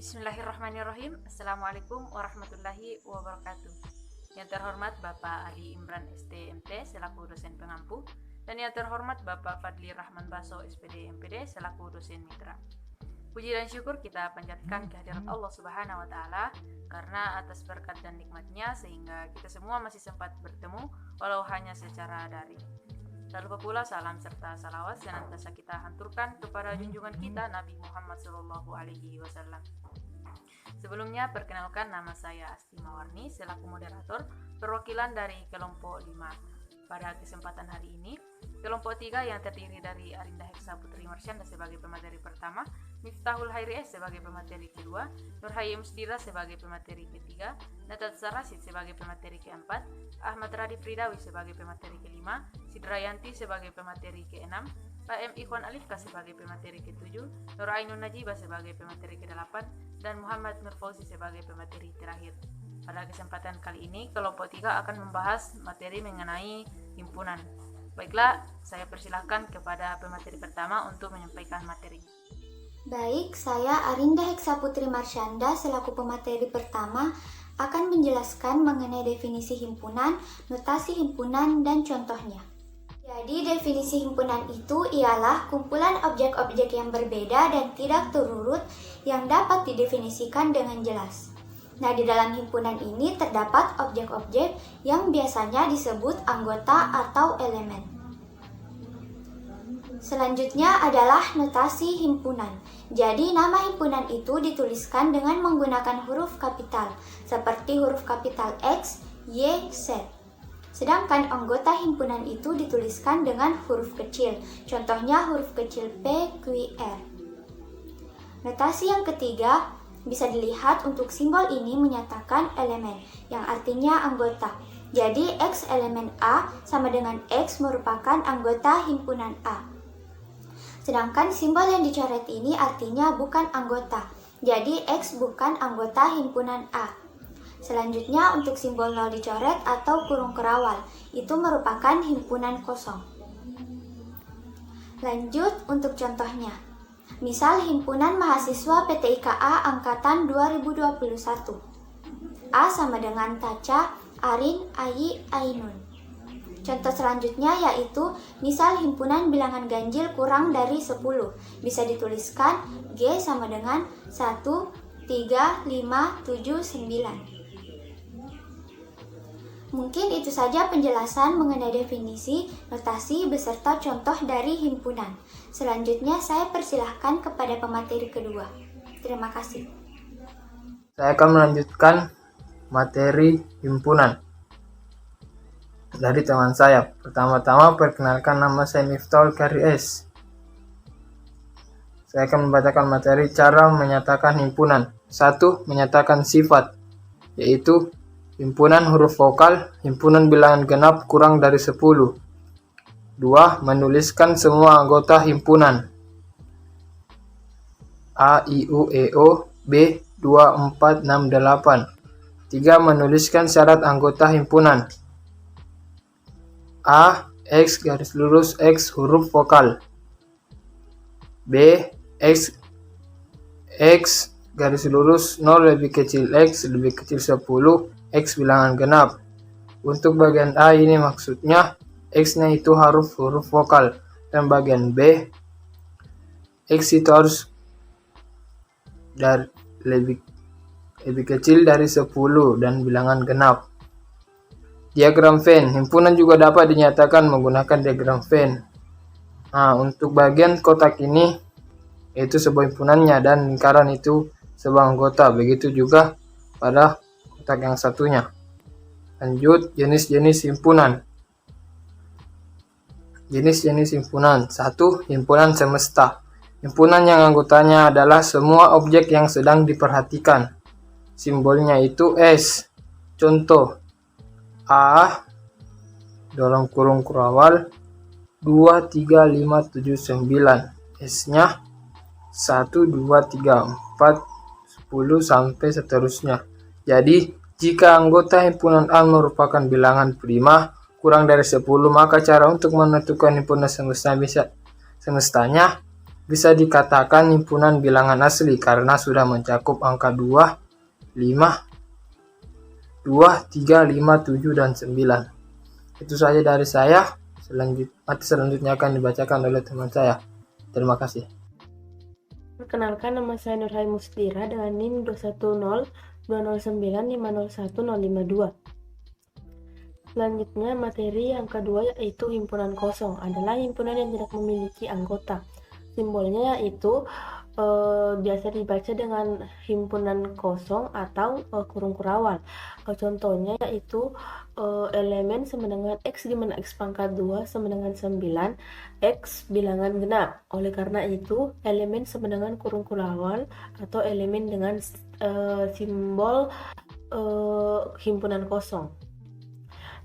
Bismillahirrahmanirrahim. Assalamualaikum warahmatullahi wabarakatuh. Yang terhormat Bapak Ali Imran STMT selaku dosen pengampu, dan yang terhormat Bapak Fadli Rahman Baso SPD MPD selaku dosen mitra. Puji dan syukur kita panjatkan kehadirat Allah Subhanahu wa Ta'ala karena atas berkat dan nikmatnya sehingga kita semua masih sempat bertemu walau hanya secara daring. Tak lupa pula salam serta salawat senantiasa kita hanturkan kepada junjungan kita Nabi Muhammad SAW. Sebelumnya perkenalkan, nama saya Asti Mawarni selaku moderator perwakilan dari kelompok 5. Pada kesempatan hari ini, kelompok 3 yang terdiri dari Arinda Heksa Putri Marsyanda sebagai pemateri pertama, Miftahul Hairi S sebagai pemateri kedua, Nurhaya Musdira sebagai pemateri ketiga, Natat Sarasid sebagai pemateri keempat, Ahmad Radif Ridawi sebagai pemateri kelima, Sidrayanti sebagai pemateri keenam, Pak M. Ikhwan Alifka sebagai pemateri ketujuh, Nur Ainun Najibah sebagai pemateri kedelapan, dan Muhammad Nur Fauzi sebagai pemateri terakhir. Pada kesempatan kali ini, kelompok 3 akan membahas materi mengenai himpunan. Baiklah, saya persilahkan kepada pemateri pertama untuk menyampaikan materinya. Baik, saya Arinda Heksa Putri Marsyanda selaku pemateri pertama akan menjelaskan mengenai definisi himpunan, notasi himpunan, dan contohnya. Jadi, definisi himpunan itu ialah kumpulan objek-objek yang berbeda dan tidak terurut yang dapat didefinisikan dengan jelas. Nah, di dalam himpunan ini terdapat objek-objek yang biasanya disebut anggota atau elemen. Selanjutnya adalah notasi himpunan. Jadi, nama himpunan itu dituliskan dengan menggunakan huruf kapital, seperti huruf kapital X, Y, Z. Sedangkan anggota himpunan itu dituliskan dengan huruf kecil, contohnya huruf kecil P, Q, R. Notasi yang ketiga, bisa dilihat untuk simbol ini menyatakan elemen, yang artinya anggota. Jadi, X elemen A sama dengan X merupakan anggota himpunan A. Sedangkan simbol yang dicoret ini artinya bukan anggota. Jadi, X bukan anggota himpunan A. Selanjutnya, untuk simbol 0 dicoret atau kurung kerawal, itu merupakan himpunan kosong. Lanjut untuk contohnya. Misal himpunan mahasiswa PT IKA angkatan 2021. A sama dengan Taca, Arin, Ayi, Ainun. Contoh selanjutnya yaitu misal himpunan bilangan ganjil kurang dari 10. Bisa dituliskan G sama dengan 1, 3, 5, 7, 9. Mungkin itu saja penjelasan mengenai definisi, notasi, beserta contoh dari himpunan. Selanjutnya saya persilahkan kepada pemateri kedua. Terima kasih. Saya akan melanjutkan materi himpunan dari teman saya. Pertama-tama perkenalkan, nama saya Miftahul Hairi S. Saya akan membacakan materi cara menyatakan himpunan. 1. Menyatakan sifat, yaitu himpunan huruf vokal, himpunan bilangan genap kurang dari 10. 2. Menuliskan semua anggota himpunan. A, I, U, E, O, B, 2, 4, 6, 8. 3. Menuliskan syarat anggota himpunan. A, X garis lurus X huruf vokal. B, X garis lurus 0 lebih kecil X lebih kecil 10 X bilangan genap. Untuk bagian A ini maksudnya X-nya itu huruf vokal, dan bagian B X itu harus lebih kecil dari 10 dan bilangan genap. Diagram Venn, himpunan juga dapat dinyatakan menggunakan diagram Venn. Nah, untuk bagian kotak ini itu sebuah himpunannya dan lingkaran itu sebuah anggota. Begitu juga pada kotak yang satunya. Lanjut, jenis-jenis himpunan. Jenis-jenis himpunan. 1. Himpunan semesta. Himpunan yang anggotanya adalah semua objek yang sedang diperhatikan. Simbolnya itu S. Contoh, A dalam kurung kurawal 2, 3, 5, 7, 9. S-nya 1, 2, 3, 4, 10 sampai seterusnya. Jadi, jika anggota himpunan A merupakan bilangan prima kurang dari 10, maka cara untuk menentukan himpunan semestanya bisa dikatakan himpunan bilangan asli karena sudah mencakup angka 2, 5, 2, 3, 5, 7, dan 9. Itu saja dari saya. Selanjutnya akan dibacakan oleh teman saya. Terima kasih. Perkenalkan, nama saya Nurhai Mustira dengan NIM 210-209-501-052. Selanjutnya, materi yang kedua yaitu himpunan kosong adalah himpunan yang tidak memiliki anggota. Simbolnya yaitu biasa dibaca dengan himpunan kosong atau kurung kurawal. Contohnya yaitu elemen sama dengan X di mana X pangkat 2 sama dengan 9, X bilangan genap. Oleh karena itu, elemen sama dengan kurung kurawal atau elemen dengan simbol himpunan kosong.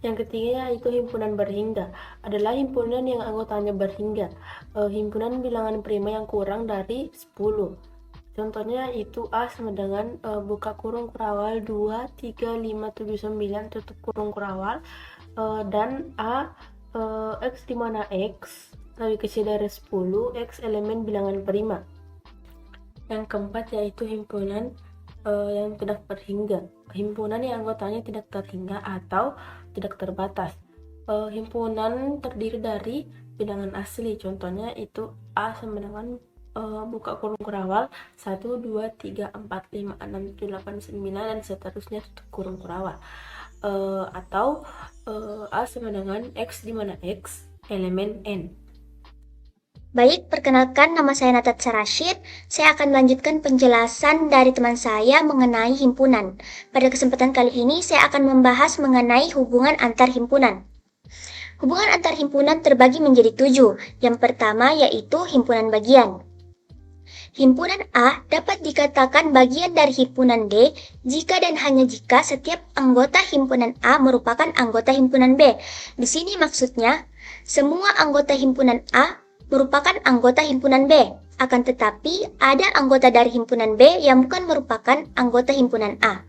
Yang ketiga yaitu himpunan berhingga, adalah himpunan yang anggotanya berhingga, himpunan bilangan prima yang kurang dari 10. Contohnya itu A sama dengan buka kurung kurawal 2, 3, 5, 7, 9 tutup kurung kurawal, dan A X di mana X lebih kecil dari 10, X elemen bilangan prima. Yang keempat yaitu himpunan yang tidak berhingga, himpunan yang anggotanya tidak terhingga atau tidak terbatas. Himpunan terdiri dari bilangan asli, contohnya itu A sama dengan buka kurung kurawal 1, 2, 3, 4, 5, 6, 7, 8, 9 dan seterusnya tutup kurung kurawal, atau A sama dengan X di mana X elemen N. Baik, perkenalkan, nama saya Natasha Rashid. Saya akan melanjutkan penjelasan dari teman saya mengenai himpunan. Pada kesempatan kali ini, saya akan membahas mengenai hubungan antar himpunan. Hubungan antar himpunan terbagi menjadi 7. Yang pertama yaitu himpunan bagian. Himpunan A dapat dikatakan bagian dari himpunan D jika dan hanya jika setiap anggota himpunan A merupakan anggota himpunan B. Di sini maksudnya, semua anggota himpunan A merupakan anggota himpunan B. Akan tetapi, ada anggota dari himpunan B yang bukan merupakan anggota himpunan A.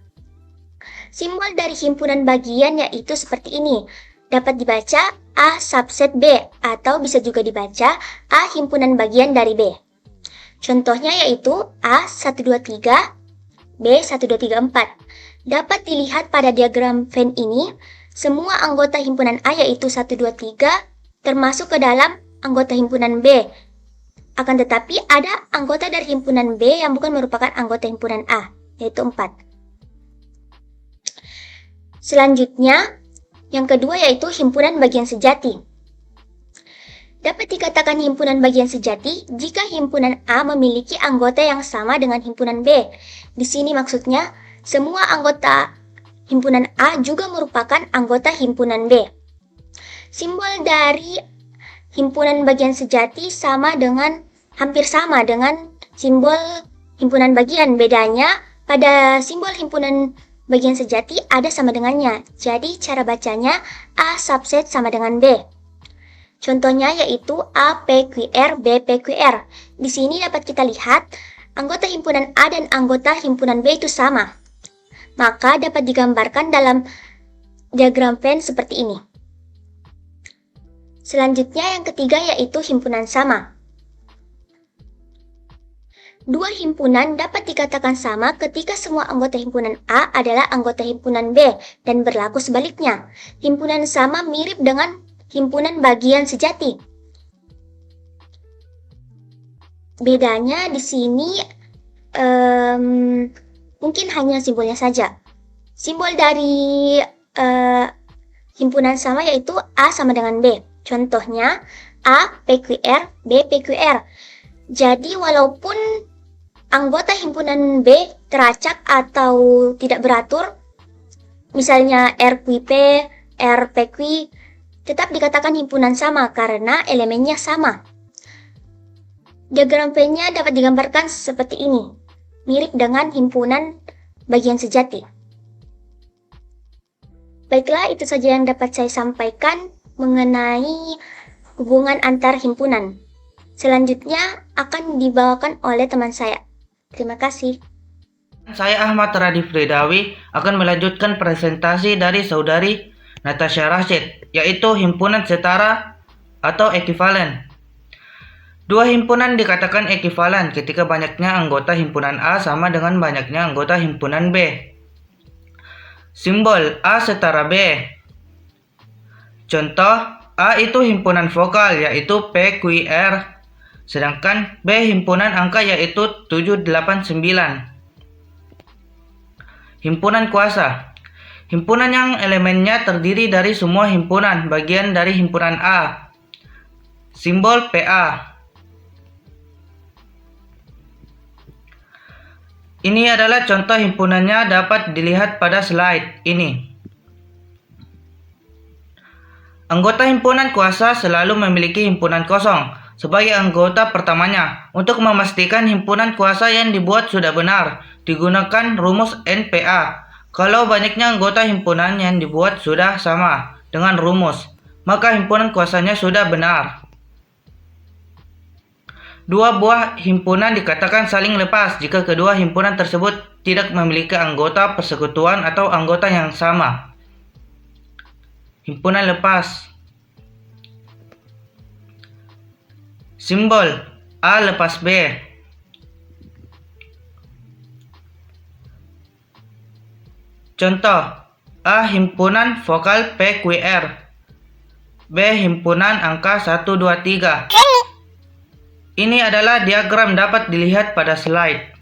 Simbol dari himpunan bagian yaitu seperti ini. Dapat dibaca A subset B atau bisa juga dibaca A himpunan bagian dari B. Contohnya yaitu A123, B1234. Dapat dilihat pada diagram Venn ini, semua anggota himpunan A yaitu 123 termasuk ke dalam anggota himpunan B. Akan tetapi ada anggota dari himpunan B yang bukan merupakan anggota himpunan A, yaitu 4. Selanjutnya, yang kedua yaitu himpunan bagian sejati. Dapat dikatakan himpunan bagian sejati jika himpunan A memiliki anggota yang sama dengan himpunan B. Di sini maksudnya, semua anggota himpunan A juga merupakan anggota himpunan B. Simbol dari himpunan bagian sejati hampir sama dengan simbol himpunan bagian. Bedanya pada simbol himpunan bagian sejati ada sama dengannya. Jadi cara bacanya A subset sama dengan B. Contohnya yaitu APQR, BPQR. Di sini dapat kita lihat anggota himpunan A dan anggota himpunan B itu sama. Maka dapat digambarkan dalam diagram Venn seperti ini. Selanjutnya yang ketiga yaitu himpunan sama. Dua himpunan dapat dikatakan sama ketika semua anggota himpunan A adalah anggota himpunan B dan berlaku sebaliknya. Himpunan sama mirip dengan himpunan bagian sejati. Bedanya di sini mungkin hanya simbolnya saja. Simbol dari himpunan sama yaitu A sama dengan B. Contohnya A PQR, B PQR. Jadi walaupun anggota himpunan B teracak atau tidak beratur, misalnya RQP, RPQ, tetap dikatakan himpunan sama karena elemennya sama. Diagram Venn-nya dapat digambarkan seperti ini, mirip dengan himpunan bagian sejati. Baiklah, itu saja yang dapat saya sampaikan mengenai hubungan antar himpunan. Selanjutnya akan dibawakan oleh teman saya. Terima kasih. Saya Ahmad Radif Ridawi akan melanjutkan presentasi dari saudari Natasha Rashid, yaitu himpunan setara atau ekuivalen. Dua himpunan dikatakan ekuivalen ketika banyaknya anggota himpunan A sama dengan banyaknya anggota himpunan B. Simbol A setara B. Contoh, A itu himpunan vokal yaitu PQR, sedangkan B himpunan angka yaitu 789. Himpunan kuasa. Himpunan yang elemennya terdiri dari semua himpunan bagian dari himpunan A. Simbol PA. Ini adalah contoh himpunannya dapat dilihat pada slide ini. Anggota himpunan kuasa selalu memiliki himpunan kosong sebagai anggota pertamanya. Untuk memastikan himpunan kuasa yang dibuat sudah benar, digunakan rumus NPA. Kalau banyaknya anggota himpunan yang dibuat sudah sama dengan rumus, maka himpunan kuasanya sudah benar. Dua buah himpunan dikatakan saling lepas jika kedua himpunan tersebut tidak memiliki anggota persekutuan atau anggota yang sama. Himpunan lepas. Simbol A lepas B. Contoh, A himpunan vokal PQR, B himpunan angka 123. Ini adalah diagram dapat dilihat pada slide.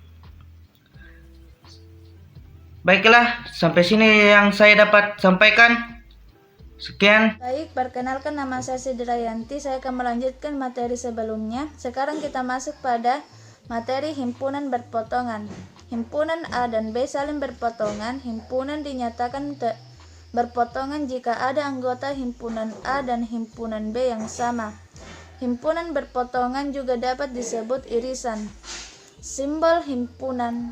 Baiklah, sampai sini yang saya dapat sampaikan. Sekian. Baik, perkenalkan nama saya Sidrayanti. Saya akan melanjutkan materi sebelumnya. Sekarang kita masuk pada materi himpunan berpotongan. Himpunan A dan B saling berpotongan. Himpunan dinyatakan berpotongan jika ada anggota himpunan A dan himpunan B yang sama. Himpunan berpotongan juga dapat disebut irisan. Simbol himpunan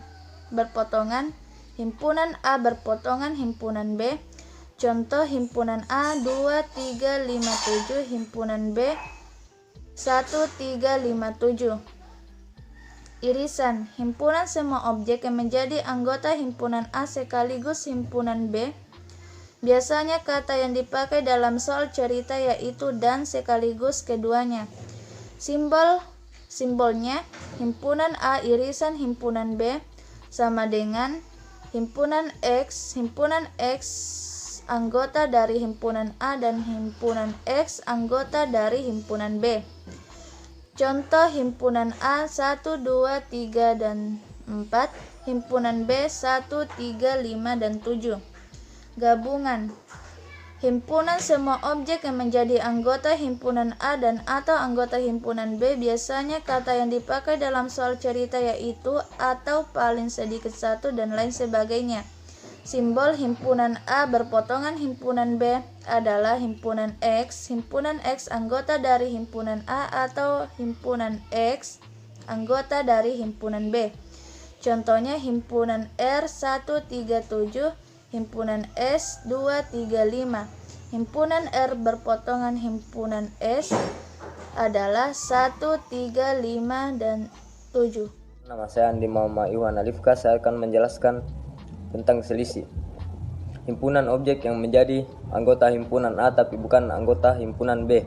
berpotongan. Himpunan A berpotongan himpunan B. Contoh himpunan A 2357, himpunan B 1357. Irisan. Himpunan semua objek yang menjadi anggota himpunan A sekaligus himpunan B. Biasanya kata yang dipakai dalam soal cerita yaitu dan sekaligus keduanya. Simbolnya himpunan A irisan himpunan B sama dengan himpunan X anggota dari himpunan A dan himpunan X anggota dari himpunan B. Contoh himpunan A 1, 2, 3, dan 4, himpunan B 1, 3, 5, dan 7. Gabungan. Himpunan semua objek yang menjadi anggota himpunan A dan atau anggota himpunan B. Biasanya kata yang dipakai dalam soal cerita yaitu atau paling sedikit satu dan lain sebagainya. Simbol himpunan A berpotongan himpunan B adalah himpunan X anggota dari himpunan A atau himpunan X anggota dari himpunan B. Contohnya himpunan R 137, himpunan S 235. Himpunan R berpotongan himpunan S adalah 1, 3, 5, dan 7. Nama saya Andi Muhammad Iwan Alifka. Saya akan menjelaskan tentang selisih. Himpunan objek yang menjadi anggota himpunan A tapi bukan anggota himpunan B.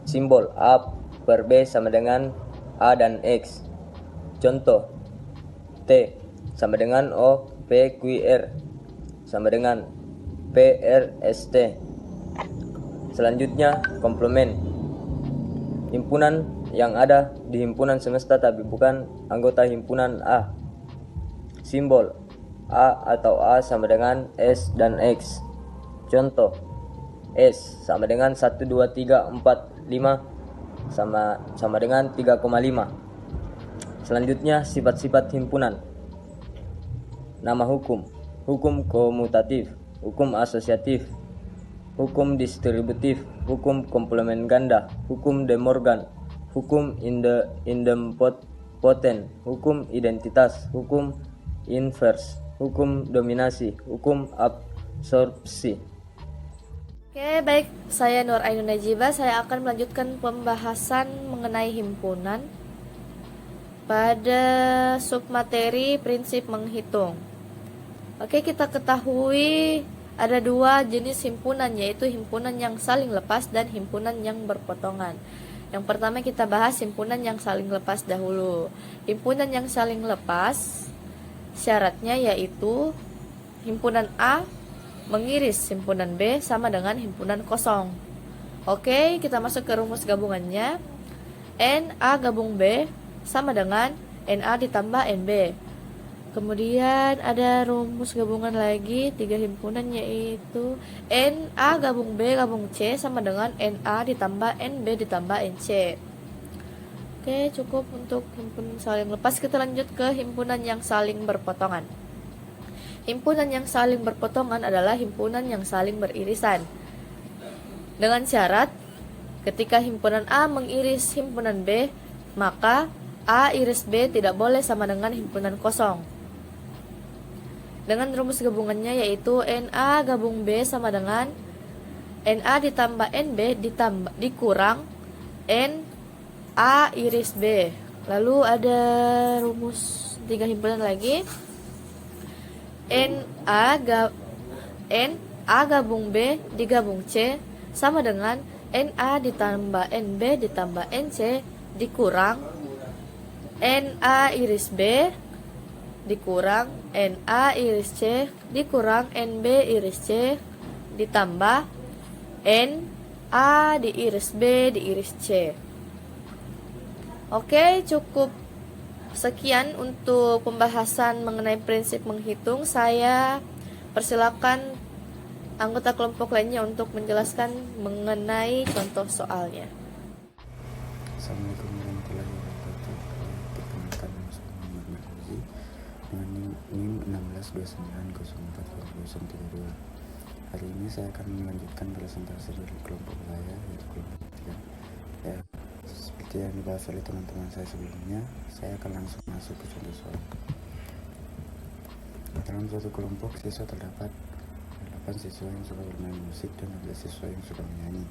Simbol A per B sama dengan A dan X. Contoh, T sama dengan O, P, Q, R sama dengan P, R, S, T. Selanjutnya, komplement. Himpunan yang ada di himpunan semesta tapi bukan anggota himpunan A. Simbol A atau A sama dengan S dan X. Contoh, S sama dengan 1, 2, 3, 4, 5 sama dengan 3,5. Selanjutnya, sifat-sifat himpunan. Nama hukum. Hukum komutatif, hukum asosiatif, hukum distributif, hukum komplement ganda, hukum De Morgan, hukum idempotent, hukum identitas, hukum inverse, hukum dominasi, hukum absorpsi. Oke, baik. Saya Nur Ainun Najibah. Saya akan melanjutkan pembahasan mengenai himpunan pada submateri prinsip menghitung. Oke, kita ketahui ada dua jenis himpunan, yaitu himpunan yang saling lepas dan himpunan yang berpotongan. Yang pertama kita bahas himpunan yang saling lepas dahulu. Himpunan yang saling lepas syaratnya yaitu himpunan A mengiris himpunan B sama dengan himpunan kosong. Oke, kita masuk ke rumus gabungannya. NA gabung B sama dengan NA ditambah NB. Kemudian ada rumus gabungan lagi 3 himpunan yaitu NA gabung B gabung C sama dengan NA ditambah NB ditambah NC. Oke, cukup untuk himpunan saling lepas. Kita lanjut ke himpunan yang saling berpotongan. Himpunan yang saling berpotongan adalah himpunan yang saling beririsan. Dengan syarat, ketika himpunan A mengiris himpunan B, maka A iris B tidak boleh sama dengan himpunan kosong. Dengan rumus gabungannya yaitu NA gabung B sama dengan NA ditambah NB dikurang NA iris B. Lalu ada rumus 3 himpunan lagi. NA gabung B digabung C sama dengan NA ditambah NB ditambah NC dikurang NA iris B dikurang NA iris C dikurang NB iris C ditambah NA diiris B diiris C. Oke, cukup sekian untuk pembahasan mengenai prinsip menghitung. Saya persilakan anggota kelompok lainnya untuk menjelaskan mengenai contoh soalnya. Assalamualaikum warahmatullahi wabarakatuh. Perkenalkan nama saya Muhammad Marzuki dengan NIM 1629040032. Hari ini saya akan melanjutkan presentasi dari kelompok saya, yaitu kelompok 3. Ya, seperti yang dibahas oleh teman-teman saya sebelumnya, saya akan langsung masuk ke contoh soal. Dalam suatu kelompok siswa terdapat 8 siswa yang suka bermain musik dan 12 siswa yang suka menyanyi.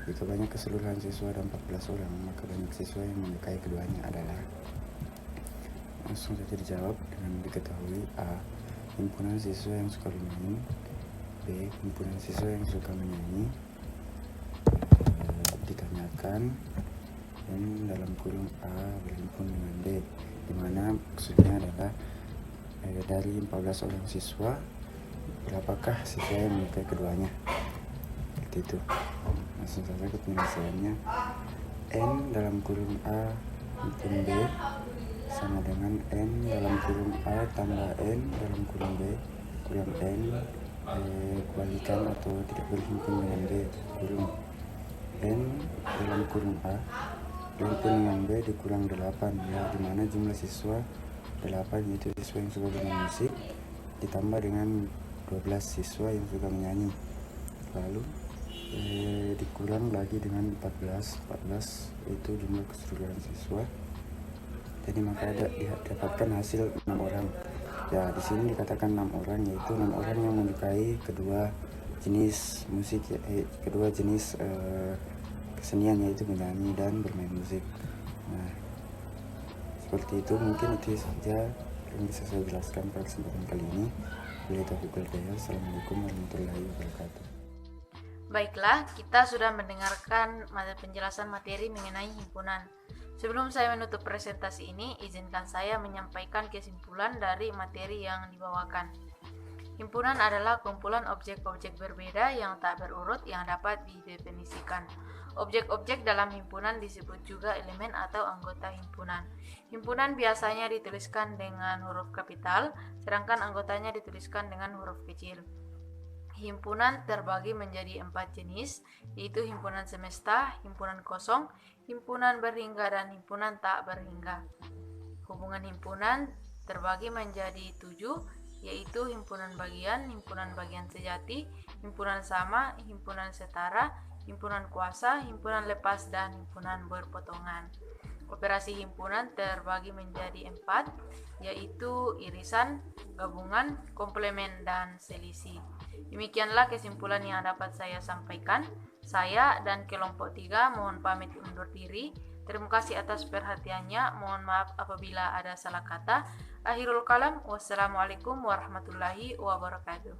Jika banyak keseluruhan siswa ada 14 orang, maka banyak siswa yang menyukai keduanya adalah. Langsung saja dijawab dengan diketahui A. Himpunan siswa yang suka bermain. B. Himpunan siswa yang suka menyanyi. Ditanyakan dan dalam kurung A berhimpun dengan B, dimana maksudnya adalah dari 14 orang siswa, berapakah siswa yang menyukai keduanya? Seperti itu. Langsung saja ke penyelesaiannya. N dalam kurung A himpun B sama dengan N dalam kurung A tambah N dalam kurung B kurang N kualikan atau tidak berhimpun dengan B kurung N dalam kurung A berhimpun dengan B dikurang 8, ya, dimana jumlah siswa 8 yaitu siswa yang suka bermain musik ditambah dengan 12 siswa yang suka menyanyi, lalu dikurang lagi dengan 14 itu jumlah keseluruhan siswa. Jadi maka didapatkan hasil 6 orang. Ya, di sini dikatakan 6 orang, yaitu 6 orang yang menyukai kedua jenis musik, kedua jenis kesenian, yaitu menyanyi dan bermain musik. Nah, seperti itu, mungkin itu saja yang bisa saya jelaskan pada kesempatan kali ini. Assalamualaikum warahmatullahi wabarakatuh. Baiklah, kita sudah mendengarkan penjelasan materi mengenai himpunan. Sebelum saya menutup presentasi ini, izinkan saya menyampaikan kesimpulan dari materi yang dibawakan. Himpunan adalah kumpulan objek-objek berbeda yang tak berurut yang dapat didefinisikan. Objek-objek dalam himpunan disebut juga elemen atau anggota himpunan. Himpunan biasanya dituliskan dengan huruf kapital, sedangkan anggotanya dituliskan dengan huruf kecil. Himpunan terbagi menjadi 4 jenis, yaitu himpunan semesta, himpunan kosong, himpunan berhingga, dan himpunan tak berhingga. Hubungan himpunan terbagi menjadi 7, yaitu himpunan bagian sejati, himpunan sama, himpunan setara, himpunan kuasa, himpunan lepas, dan himpunan berpotongan. Operasi himpunan terbagi menjadi 4, yaitu irisan, gabungan, komplemen, dan selisih. Demikianlah kesimpulan yang dapat saya sampaikan. Saya dan kelompok 3 mohon pamit undur diri. Terima kasih atas perhatiannya. Mohon maaf apabila ada salah kata. Akhirul kalam. Wassalamualaikum warahmatullahi wabarakatuh.